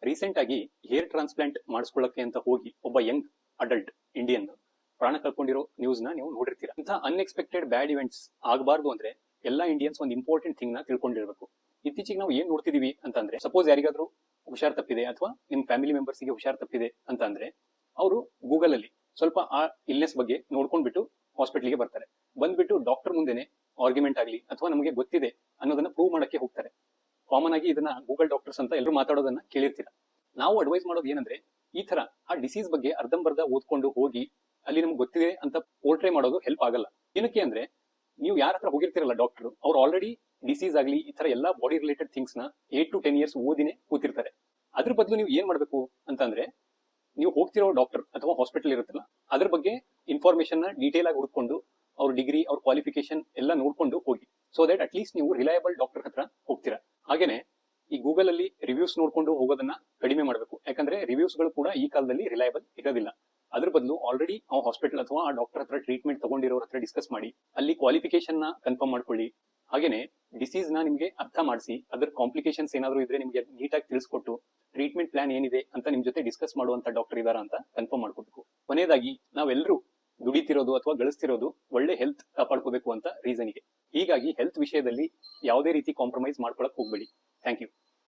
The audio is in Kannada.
ರೀಸೆಂಟ್ ಆಗಿ ಹೇರ್ ಟ್ರಾನ್ಸ್ಪ್ಲಾಂಟ್ ಮಾಡಿಸ್ಕೊಳ್ಳಕ್ಕೆ ಅಂತ ಹೋಗಿ ಒಬ್ಬ ಯಂಗ್ ಅಡಲ್ಟ್ ಇಂಡಿಯನ್ ಪ್ರಾಣ ಕಳ್ಕೊಂಡಿರೋ ನ್ಯೂಸ್ ನ ನೀವು ನೋಡಿರ್ತೀರಾ. ಇಂಥ ಅನ್ಎಕ್ಸ್ಪೆಕ್ಟೆಡ್ ಬ್ಯಾಡ್ ಇವೆಂಟ್ಸ್ ಆಗಬಾರ್ದು ಅಂದ್ರೆ ಎಲ್ಲಾ ಇಂಡಿಯನ್ಸ್ ಒಂದು ಇಂಪಾರ್ಟೆಂಟ್ ಥಿಂಗ್ ನ ತಿಳ್ಕೊಂಡಿರ್ಬೇಕು. ಇತ್ತೀಚೆಗೆ ನಾವು ಏನ್ ನೋಡ್ತಿದೀವಿ ಅಂತಂದ್ರೆ, ಸಪೋಸ್ ಯಾರಿಗಾದ್ರೂ ಹುಷಾರ್ ತಪ್ಪಿದೆ ಅಥವಾ ನಿಮ್ ಫ್ಯಾಮಿಲಿ ಮೆಂಬರ್ಸ್ ಗೆ ಹುಷಾರ್ ತಪ್ಪಿದೆ ಅಂತ ಅಂದ್ರೆ ಅವರು ಗೂಗಲ್ ಅಲ್ಲಿ ಸ್ವಲ್ಪ ಆ ಇಲ್ನೆಸ್ ಬಗ್ಗೆ ನೋಡ್ಕೊಂಡ್ಬಿಟ್ಟು ಹಾಸ್ಪಿಟಲ್ಗೆ ಬರ್ತಾರೆ. ಬಂದ್ಬಿಟ್ಟು ಡಾಕ್ಟರ್ ಮುಂದೆನೆ ಆರ್ಗ್ಯುಮೆಂಟ್ ಆಗ್ಲಿ ಅಥವಾ ನಮಗೆ ಗೊತ್ತಿದೆ ಅನ್ನೋದನ್ನ ಪ್ರೂವ್ ಮಾಡಕ್ಕೆ ಹೋಗ್ತಾರೆ. ಕಾಮನ್ ಆಗಿ ಇದನ್ನ ಗೂಗಲ್ ಡಾಕ್ಟರ್ಸ್ ಅಂತ ಎಲ್ಲರೂ ಮಾತಾಡೋದನ್ನ ಕೇಳಿರ್ತೀರ. ನಾವು ಅಡ್ವೈಸ್ ಮಾಡೋದು ಏನಂದ್ರೆ, ಈ ತರ ಆ ಡಿಸೀಸ್ ಬಗ್ಗೆ ಅರ್ಧಂಬರ್ಧ ಓದ್ಕೊಂಡು ಹೋಗಿ ಅಲ್ಲಿ ನಮ್ಗೆ ಗೊತ್ತಿದೆ ಅಂತ ಪೋರ್ಟ್ರೇ ಮಾಡೋದು ಹೆಲ್ಪ್ ಆಗಲ್ಲ. ಏನಕ್ಕೆ ಅಂದ್ರೆ, ನೀವು ಯಾರ ಹತ್ರ ಹೋಗಿರ್ತಿರಲ್ಲ ಡಾಕ್ಟರ್, ಅವ್ರು ಆಲ್ರೆಡಿ ಡಿಸೀಸ್ ಆಗ್ಲಿ ಈ ತರ ಎಲ್ಲಾ ಬಾಡಿ ರಿಲೇಟೆಡ್ ಥಿಂಗ್ಸ್ ನ 8 to 10 years ಓದಿನೇ ಕೂತಿರ್ತಾರೆ. ಅದ್ರ ಬದಲು ನೀವು ಏನ್ ಮಾಡ್ಬೇಕು ಅಂತಂದ್ರೆ, ನೀವು ಹೋಗ್ತಿರೋ ಡಾಕ್ಟರ್ ಅಥವಾ ಹಾಸ್ಪಿಟಲ್ ಇರುತ್ತಲ್ಲ ಅದ್ರ ಬಗ್ಗೆ ಇನ್ಫಾರ್ಮೇಶನ್ ನ ಡೀಟೇಲ್ ಆಗಿ ಹುಡ್ಕೊಂಡು ಅವ್ರ ಡಿಗ್ರಿ ಅವ್ರ ಕ್ವಾಲಿಫಿಕೇಶನ್ ಎಲ್ಲ ನೋಡ್ಕೊಂಡು ಹೋಗಿ. ಸೊ ದಟ್ ಅಟ್ ಲೀಸ್ಟ್ ನೀವು ರಿಲಯಬಲ್ ಡಾಕ್ಟರ್ ಹತ್ರ ಹೋಗ್ತೀರಾ. ಹಾಗೇನೆ ಈ ಗೂಗಲ್ ಅಲ್ಲಿ ರಿವ್ಯೂಸ್ ನೋಡ್ಕೊಂಡು ಹೋಗೋದನ್ನ ಕಡಿಮೆ ಮಾಡಬೇಕು. ಯಾಕಂದ್ರೆ ರಿವ್ಯೂಸ್ ಗಳು ಕೂಡ ಈ ಕಾಲದಲ್ಲಿ ರಿಲಯಬಲ್ ಇರೋದಿಲ್ಲ. ಅದ್ರ ಬದಲು ಆಲ್ರೆಡಿ ಆ ಹಾಸ್ಪಿಟಲ್ ಅಥವಾ ಆ ಡಾಕ್ಟರ್ ಹತ್ರ ಟ್ರೀಟ್ಮೆಂಟ್ ತಗೊಂಡಿರೋರ ಹತ್ರ ಡಿಸ್ಕಸ್ ಮಾಡಿ ಅಲ್ಲಿ ಕ್ವಾಲಿಫಿಕೇಶನ್ ನ ಕನ್ಫರ್ಮ್ ಮಾಡ್ಕೊಳ್ಳಿ. ಹಾಗೇನೆ ಡಿಸೀಸ್ ನ ನಿಮ್ಗೆ ಅರ್ಥ ಮಾಡಿಸಿ ಅದ್ರ ಕಾಂಪ್ಲಿಕೇಶನ್ಸ್ ಏನಾದ್ರು ಇದ್ರೆ ನಿಮ್ಗೆ ನೀಟಾಗಿ ತಿಳಿಸ್ಕೊಟ್ಟು ಟ್ರೀಟ್ಮೆಂಟ್ ಪ್ಲಾನ್ ಏನಿದೆ ಅಂತ ನಿಮ್ ಜೊತೆ ಡಿಸ್ಕಸ್ ಮಾಡುವಂತ ಡಾಕ್ಟರ್ ಇದಾರ ಅಂತ ಕನ್ಫರ್ಮ್ ಮಾಡ್ಕೋಬೇಕು. ಕೊನೆಯದಾಗಿ ನಾವೆಲ್ಲರೂ ದುಡಿತಿರೋದು ಅಥವಾ ಗಳಿಸ್ತಿರೋದು ಒಳ್ಳೆ ಹೆಲ್ತ್ ಕಾಪಾಡ್ಕೋಬೇಕು ಅಂತ ರೀಸನ್ಗೆ. ಹೀಗಾಗಿ ಹೆಲ್ತ್ ವಿಷಯದಲ್ಲಿ ಯಾವುದೇ ರೀತಿ ಕಾಂಪ್ರಮೈಸ್ ಮಾಡ್ಕೊಳಕ್ ಹೋಗ್ಬೇಡಿ. Thank you.